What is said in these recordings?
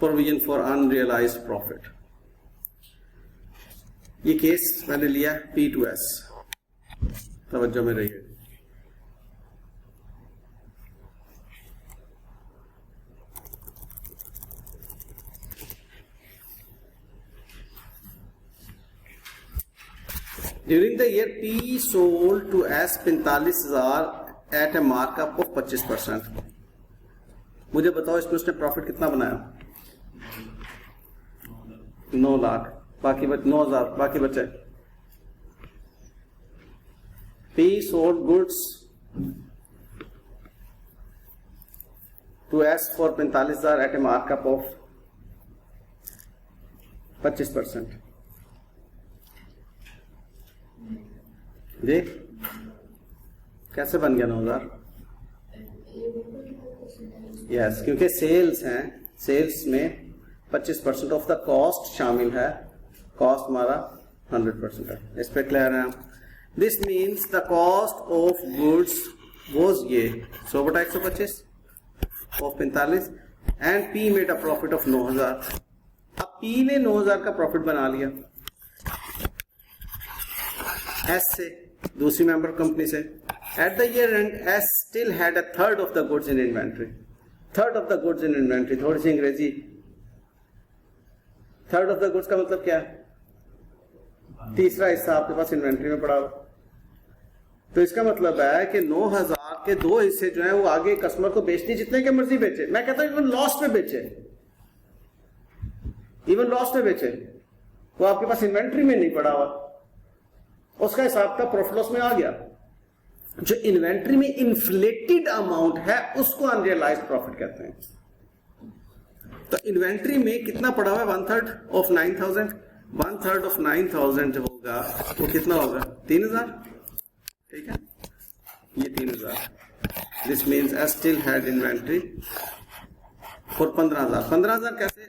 Provision for unrealised profit. ये case मैंने लिया P2S, तवज्जो में रहिए। During the year P sold to S 45,000 at a markup of 25%। मुझे बताओ इसमें उसने प्रॉफिट कितना बनाया? 9 लाख, बाकी 9,000 बाकी बचे। P sold goods to S for 45,000 at a markup of 25%। देख कैसे बन गया 9,000? यस, क्योंकि सेल्स हैं, सेल्स में 25% ऑफ द कॉस्ट शामिल है, कॉस्ट हमारा 100% है। इस पे क्लियर है? This means the cost of goods was ये 100/125 of 45 and P made a profit of 9,000। अब पी ने 9,000 का प्रॉफिट बना लिया एस से, दूसरी मेंबर कंपनी से। At the year and S still had a third of the goods in inventory. Third of the goods in inventory, थोड़ी सी अंग्रेजी। थर्ड ऑफ द गुड्स का मतलब क्या है? तीसरा हिस्सा आपके पास इन्वेंट्री में पड़ा हुआ। तो इसका मतलब है कि 9,000 के 2 हिस्से जो हैं वो आगे कस्टमर को बेचने जितने के मर्जी बेचे। मैं कहता हूं इवन लॉस में बेचे, इवन लॉस में बेचे, वो आपके पास इन्वेंट्री में नहीं पड़ा हुआ, उसका हिसाब का प्रॉफिट लॉस में आ गया। जो इन्वेंट्री में इन्फ्लेटेड अमाउंट है उसको अनरियलाइज्ड प्रॉफिट कहते हैं। तो इन्वेंट्री में कितना पड़ा हुआ है? 1/3 ऑफ 9,000। 1/3 ऑफ 9,000 जो होगा वो कितना होगा? 3,000। ठीक है, ये 3,000। This means I still had inventory for 15,000। 15,000 कैसे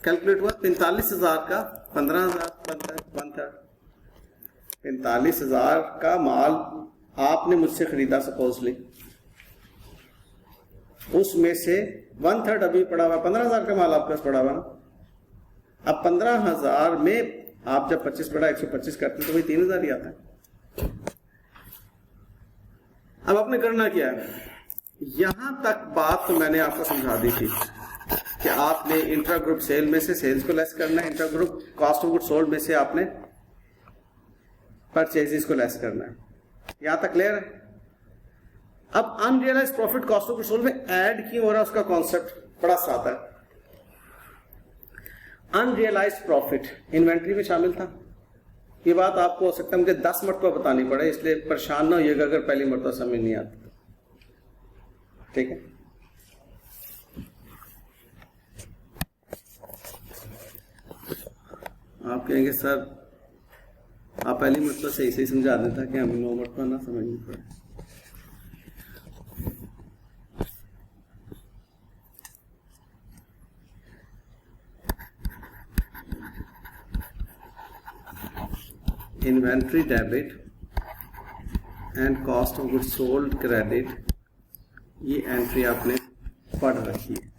कैलकुलेट हुआ? 45,000 का 15,000 1/3। 45,000 का माल आपने मुझसे खरीदा सपोजली, उसमें से 1/3 अभी पड़ा हुआ, 15,000 का माल आपके पास पड़ा हुआ ना। अब 15,000 में आप जब 25 बड़ा 125 करते हैं तो वही 3,000 ही आता है। अब आपने करना क्या है? यहां तक बात तो मैंने आपको समझा दी थी कि आपने इंट्रा ग्रुप सेल में से सेल्स को लेस करना है, intra group cost of goods sold में से आपने परचेजेस को लेस करना है। यहां तक क्लियर है? अब unrealised profit cost of goods sold में ऐड क्यों हो रहा है उसका कॉन्सेप्ट बड़ा सादा है। अनरियलाइज्ड प्रॉफिट इन्वेंट्री में शामिल था। ये बात आपको हो सकता है मुझे 10 मरतबा बतानी पड़े, इसलिए परेशान ना होइएगा अगर पहली मरतबा समझ नहीं आती। ठीक है, आप कहेंगे सर आप पहली मतलब सही समझा देता कि हमें 9 मरतबा ना समझनी पड़े। Inventory debit and cost of goods sold credit, ये एंट्री आपने पढ़ रखी है,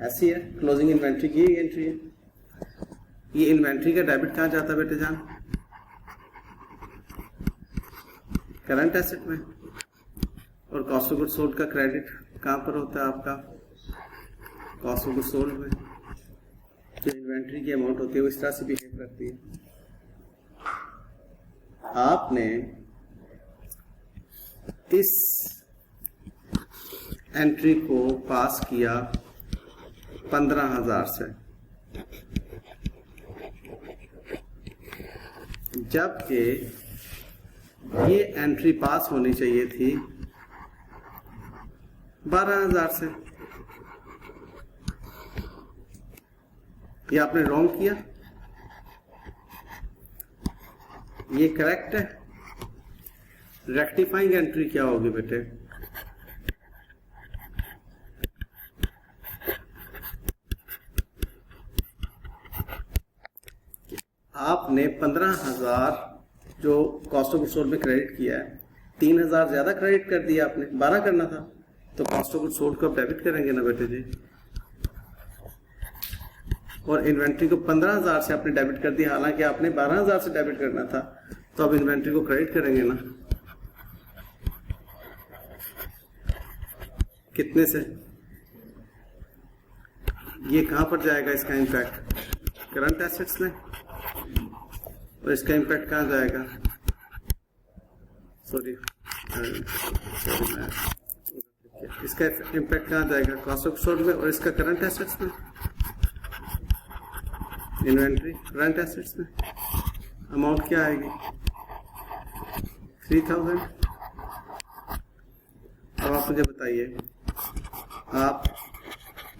ऐसी है। क्लोजिंग इन्वेंट्री की एंट्री है। ये इन्वेंट्री का डेबिट कहाँ जाता है बेटे जान? करंट एसेट में। और कॉस्ट ऑफ गुड्स सोल्ड का क्रेडिट कहां पर होता है आपका? कॉस्ट ऑफ गुड्स सोल्ड में। जो इन्वेंट्री की अमाउंट होती है वो इस तरह से बिहेव करती है। आपने इस एंट्री को पास किया 15,000 से, जबकि ये एंट्री पास होनी चाहिए थी 12,000 से। ये आपने रॉन्ग किया, ये करेक्ट है। रेक्टिफाइंग एंट्री क्या होगी बेटे? आपने 15,000 जो कॉस्ट ऑफ गुड्स सोल्ड में क्रेडिट किया है, 3,000 ज्यादा क्रेडिट कर दिया आपने, 12 करना था, तो कॉस्ट ऑफ गुड्स सोल्ड को आप डेबिट करेंगे ना बेटे जी। और इन्वेंट्री को 15,000 से आपने डेबिट कर दिया, हालांकि आपने 12,000 से डेबिट करना था, तो अब इन्वेंट्री को क्रेडिट करेंगे ना, कितने से? ये कहां पर जाएगा इसका इम्पैक्ट? करंट एसेट्स में। और इसका इम्पैक्ट कहां जाएगा? सॉरी, इसका इम्पैक्ट कहां जाएगा? कॉस्ट ऑफ सोल्ड में। और इसका करंट एसेट्स में, इन्वेंट्री करंट एसेट्स में। अमाउंट क्या आएगी? 3,000। अब आप मुझे बताइए, आप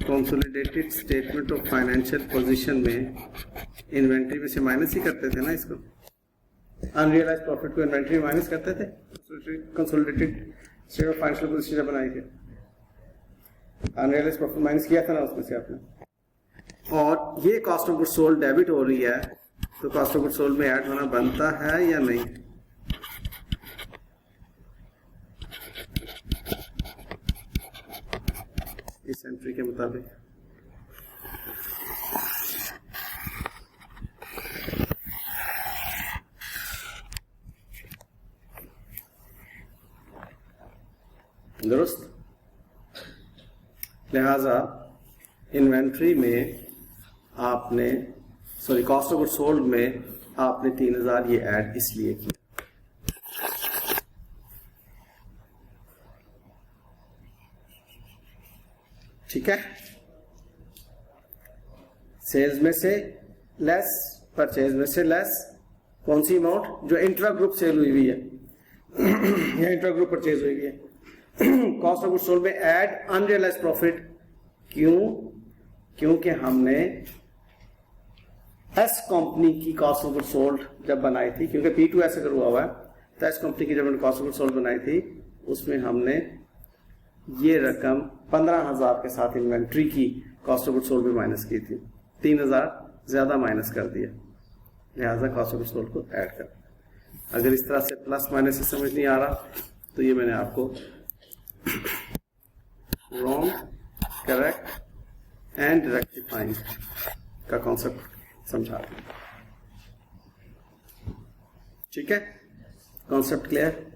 consolidated statement of financial position में इन्वेंट्री में से माइनस ही करते थे ना इसको, अनरियलाइज प्रॉफिट को इन्वेंट्री में माइनस करते थे। Consolidated statement of financial position बनाई थी, अनरियलाइज प्रॉफिट माइनस किया था ना उसमें से आपने। और ये cost of goods sold debit हो रही है, तो कॉस्ट ऑफ गुड्स सोल्ड में ऐड होना बनता है या नहीं? इस एंट्री के मुताबिक दुरुस्त। लिहाजा इन्वेंट्री में आपने, sorry, cost of goods sold में आपने 3,000 ये ऐड इसलिए किया। ठीक है। सेल्स में से लेस, परचेज में से लेस, कौन सी अमाउंट? जो इंट्रा ग्रुप सेल हुई हुई है या इंट्रा ग्रुप परचेज हुई है। कॉस्ट ऑफ गुड्स सोल्ड में ऐड अनरियलाइज प्रॉफिट। क्यों? क्योंकि हमने एस कंपनी की कॉस्ट ऑफ गुड्स सोल्ड जब बनाई थी, क्योंकि P2S अगर हुआ हुआ है, तो एस कंपनी की जब हमने कॉस्ट ऑफ गुड्स सोल्ड बनाई थी, उसमें हमने ये रकम 15,000 के साथ इन्वेंट्री की कॉस्ट ऑफ गुड्स सोल्ड में माइनस की थी, 3,000 ज्यादा माइनस कर दिया, लिहाजा कॉस्ट ऑफ गुड्स सोल्ड को ऐड कर। अगर इस तरह से प्लस माइनस से समझ नहीं आ रहा, तो ये मैंने आपको रॉन्ग, करेक्ट एंड रेक्टिफाइंग का कॉन्सेप्ट समझा दिया। ठीक है, कॉन्सेप्ट क्लियर?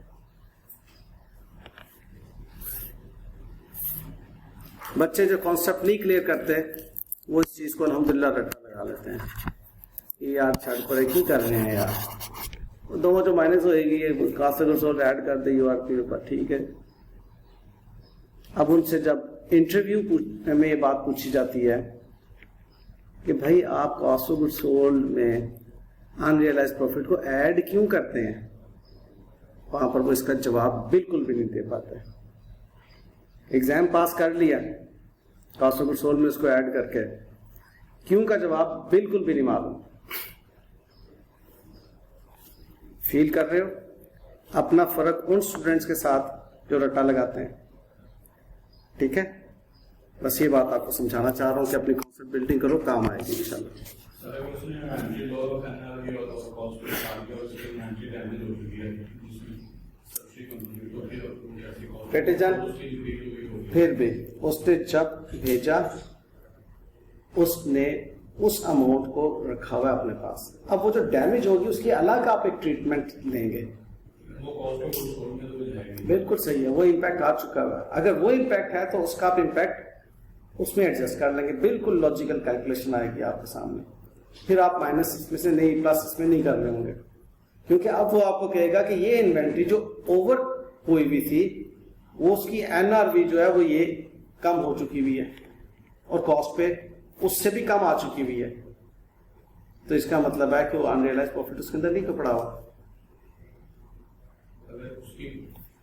बच्चे जो कॉन्सेप्ट नहीं क्लियर करते, वो इस चीज को अल्हम्दुलिल्लाह रट्टा लगा लेते हैं कि यार छड़ पर की कर रहे हैं यार, दोनों जो माइनस होएगी, cost of goods sold add कर दे यूआरपी ऊपर, ठीक है। अब उनसे जब इंटरव्यू में ये बात पूछी जाती है कि भाई आप कॉस्ट ऑफ गुड्स सोल्ड में अनरियलाइज प्रॉफिट को ऐड क्यों करते हैं, वहां पर वो इसका जवाब बिल्कुल भी नहीं दे पाते। एग्जाम पास कर लिया, कॉस्ट ऑफ गुड्स सोल्ड में उसको ऐड करके, क्यों का जवाब बिल्कुल भी नहीं मालूम। फील कर रहे हो अपना फर्क उन स्टूडेंट्स के साथ जो रट्टा लगाते हैं? ठीक है, बस ये बात आपको समझाना चाह रहा हूं कि अपनी कॉन्सेप्ट बिल्डिंग करो, काम आएगी इंशाल्लाह। बेटे जान, फिर भी उसने जब भेजा, उसने उस अमाउंट को रखा हुआ है अपने पास। अब वो जो डैमेज होगी उसकी अलग आप एक ट्रीटमेंट लेंगे, बिल्कुल सही है, वो इम्पैक्ट आ चुका है। अगर वो इम्पैक्ट है तो उसका आप इम्पैक्ट उसमें एडजस्ट कर लेंगे, बिल्कुल लॉजिकल कैलकुलेशन आएगी आपके सामने। फिर आप माइनस इसमें से नहीं, प्लस इसमें नहीं कर रहे होंगे, क्योंकि अब वो आपको कहेगा कि ये इन्वेंट्री जो ओवर हुई हुई थी, वो उसकी एनआरवी जो है वो ये कम हो चुकी हुई है, और कॉस्ट पे उससे भी कम आ चुकी हुई है। तो इसका मतलब है कि वो अनरियलाइज प्रॉफिट उसके अंदर नहीं पड़ा हुआ। अगर उसकी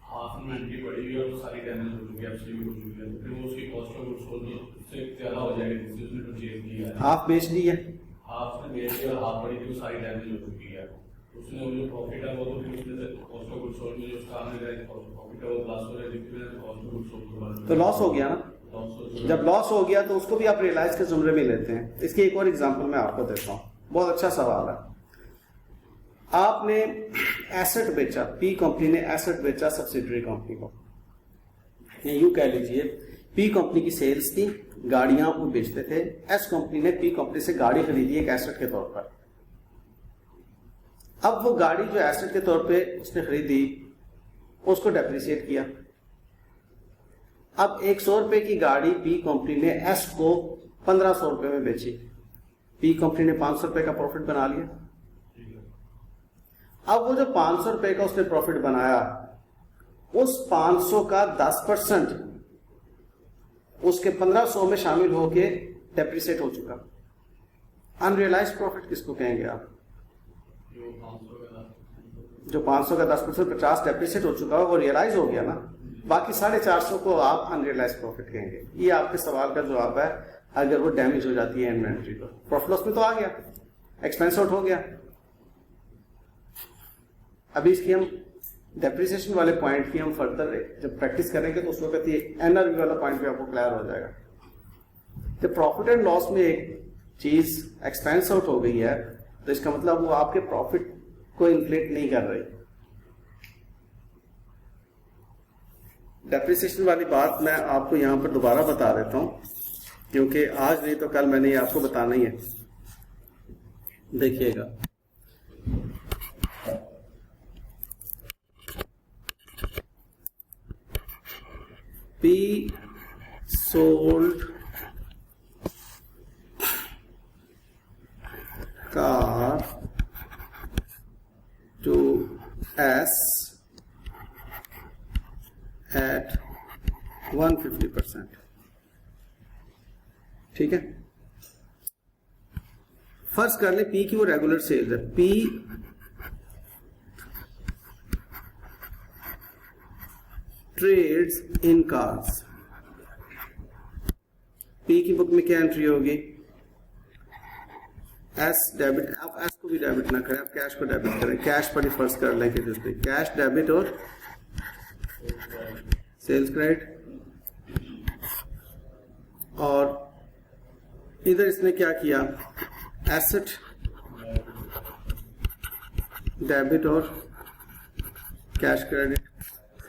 हाफ इन्वेंट्री बढ़ी हुई है और सारी डैमेज हो चुकी है, एब्सोल्यूट हो चुकी है, तो फिर वो उसकी कॉस्ट ऑफ गुड्स सोल्ड से ज्यादा हो जाएगी, जिससे उसने परचेज किया है। हाफ बेच दी है, हाफ ने बेच दिया और हाफ बढ़ी थी, वो सारी डैमेज हो चुकी है। उसने वो जो प्रॉफिट है वो तो फिर उसने कॉस्ट ऑफ गुड्स सोल्ड में जो उसका आने का प्रॉफिट है वो प्लस हो जाएगी, फिर कॉस्ट ऑफ गुड्स सोल्ड तो लॉस हो गया ना। जब लॉस हो गया तो उसको भी आप रियलाइज के जुमरे में लेते हैं। इसकी एक और एग्जांपल मैं आपको देता हूं, बहुत अच्छा सवाल है। आपने एसेट बेचा, पी कंपनी ने एसेट बेचा सब्सिडरी कंपनी को, यूं कह लीजिए पी कंपनी की सेल्स थी, गाड़ियां वो बेचते थे। एस कंपनी ने पी कंपनी से गाड़ी खरीदी एक एसेट के तौर पर। अब वो गाड़ी जो एसेट के तौर पे उसने खरीदी उसको डेप्रिसिएट किया। अब 100 रुपए की गाड़ी पी कंपनी ने एस को 1500 रुपए में बेची। पी कंपनी ने 500 रुपए का प्रॉफिट बना लिया। अब वो जो 500 रुपए का उसने प्रॉफिट बनाया, उस 500 का 10% उसके 1500 में शामिल होके डेप्रिसिएट हो चुका। अनरियलाइज्ड प्रॉफिट किसको कहेंगे आप? जो 500 का 10% 50 डेप्रिसिएट हो चुका है वो रियलाइज हो गया ना, बाकी 450 को आप अनरियलाइज्ड प्रॉफिट कहेंगे। ये आपके सवाल का जवाब है। अगर वो डैमेज हो जाती है इन्वेंट्री तो प्रॉफिट लॉस में तो आ गया, एक्सपेंस आउट हो गया। अभी इसकी हम डेप्रिसिएशन वाले पॉइंट की हम फर्दर जब प्रैक्टिस करेंगे तो उस वक्त ये एनआरवी वाला पॉइंट भी आपको क्लियर हो जाएगा। तो प्रॉफिट एंड लॉस में एक चीज एक्सपेंस आउट हो गई है तो इसका मतलब वो आपके प्रॉफिट को इन्फ्लेट नहीं कर रही। डेप्रिसिएशन वाली बात मैं आपको यहां पर दोबारा बता देता हूं, क्योंकि आज नहीं तो कल मैंने ये आपको बताना ही है। देखिएगा, P sold car to S at 150%। ठीक है, फर्स्ट कर ले P की वो रेगुलर सेल्स है। P ट्रेड्स इन कार्स। पी की बुक में क्या एंट्री होगी? S debit. आप एस को भी डेबिट ना करें, आप कैश को डेबिट करें। कैश पर ही फर्स्ट कर लें कि जिसमें कैश डेबिट और सेल्स क्रेडिट। और इधर इसने क्या किया? एसेट डेबिट और कैश क्रेडिट।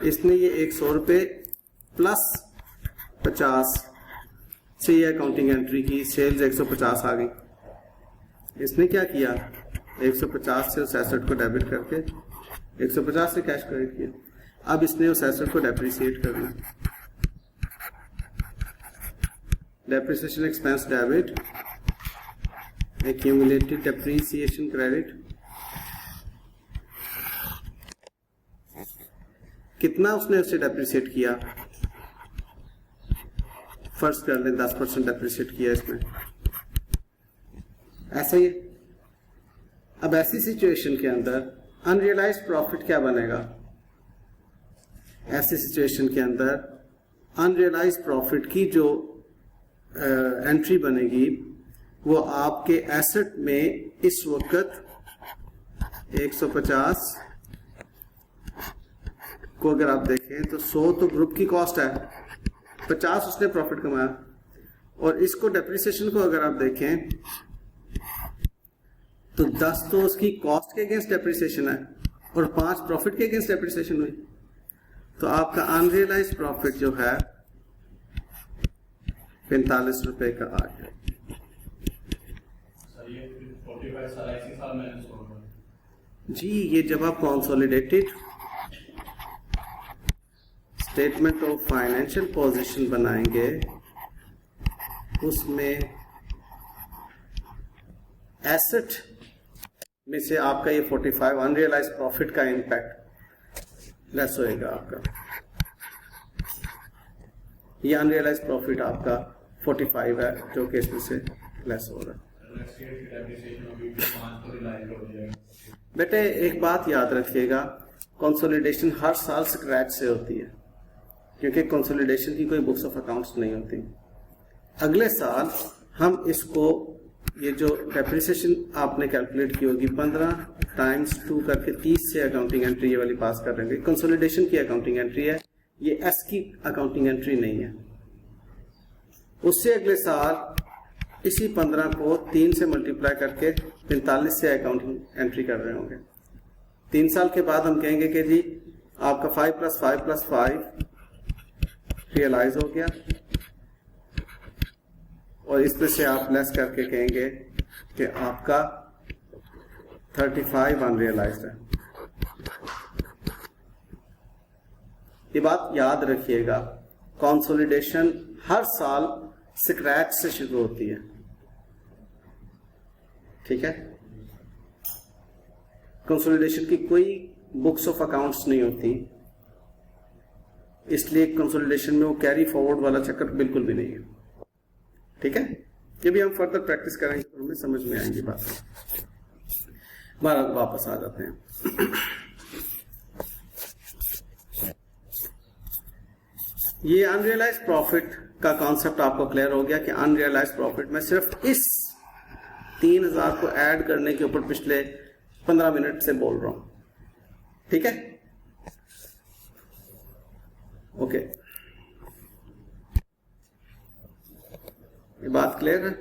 इसने ये 100 रुपए प्लस 50 से ये अकाउंटिंग एंट्री की। सेल्स 150 आ गई। इसने क्या किया? 150 से उस एसेट को डेबिट करके 150 से कैश क्रेडिट किया। अब इसने उस एसेट को डेप्रिसिएट करना। Depreciation expense debit, accumulated depreciation credit. कितना उसने उससे डेप्रिसिएट किया? फर्स्ट कर ले 10% डेप्रिसिएट किया इसमें। ऐसा ही। अब ऐसी सिचुएशन के अंदर अनरियलाइज्ड प्रॉफिट क्या बनेगा? ऐसी सिचुएशन के अंदर अनरियलाइज्ड प्रॉफिट की जो एंट्री बनेगी वो आपके एसेट में इस वक्त 150 को अगर आप देखें तो 100 तो ग्रुप की कॉस्ट है, 50 उसने प्रॉफिट कमाया। और इसको डेप्रिसिएशन को अगर आप देखें तो 10 तो उसकी कॉस्ट के अगेंस्ट डेप्रिसिएशन है और 5 प्रॉफिट के अगेंस्ट डेप्रिसिएशन हुई। तो आपका अनरियलाइज्ड प्रॉफिट जो है 45 रुपए का आ गया। जी, ये जब आप consolidated statement of financial position बनाएंगे उसमें एसेट में से आपका ये 45 अनरियलाइज्ड प्रॉफिट का इम्पैक्ट लेस होएगा आपका। ये अनरियलाइज्ड प्रॉफिट आपका 45 है जो कि इसमें से लेस हो रहा है। बेटे एक बात याद रखिएगा, कंसोलिडेशन हर साल स्क्रैच से होती है क्योंकि कंसोलिडेशन की कोई बुक्स ऑफ अकाउंट्स नहीं होती। अगले साल हम इसको ये जो डेप्रिसिएशन आपने कैलकुलेट की होगी 15 टाइम्स 2 करके 30 से अकाउंटिंग एंट्री ये वाली पास कर देंगे। कंसोलिडेशन की अकाउंटिंग एंट्री है, ये एस की अकाउंटिंग एंट्री नहीं है। उससे अगले साल इसी 15 को 3 से मल्टीप्लाई करके 45 से अकाउंटिंग एंट्री कर रहे होंगे। 3 साल के बाद हम कहेंगे कि जी आपका 5 + 5 + 5 रियलाइज हो गया और इसमें से आप लेस करके कहेंगे कि आपका 35 अनरियलाइज्ड है। ये बात याद रखिएगा, कंसोलिडेशन हर साल स्क्रैच से शुरू होती है, ठीक है। कंसोलिडेशन की कोई बुक्स ऑफ अकाउंट्स नहीं होती, इसलिए कंसोलिडेशन में वो कैरी फॉरवर्ड वाला चक्कर बिल्कुल भी नहीं है, ठीक है। ये भी हम फर्दर प्रैक्टिस करेंगे तो हमें समझ में आएंगी बात। वापस आ जाते हैं। ये अनरियलाइज प्रॉफिट का कॉन्सेप्ट आपको क्लियर हो गया कि अनरियलाइज प्रॉफिट में सिर्फ इस 3000 को ऐड करने के ऊपर पिछले 15 मिनट से बोल रहा हूं, ठीक है। ओके, ये बात क्लियर है।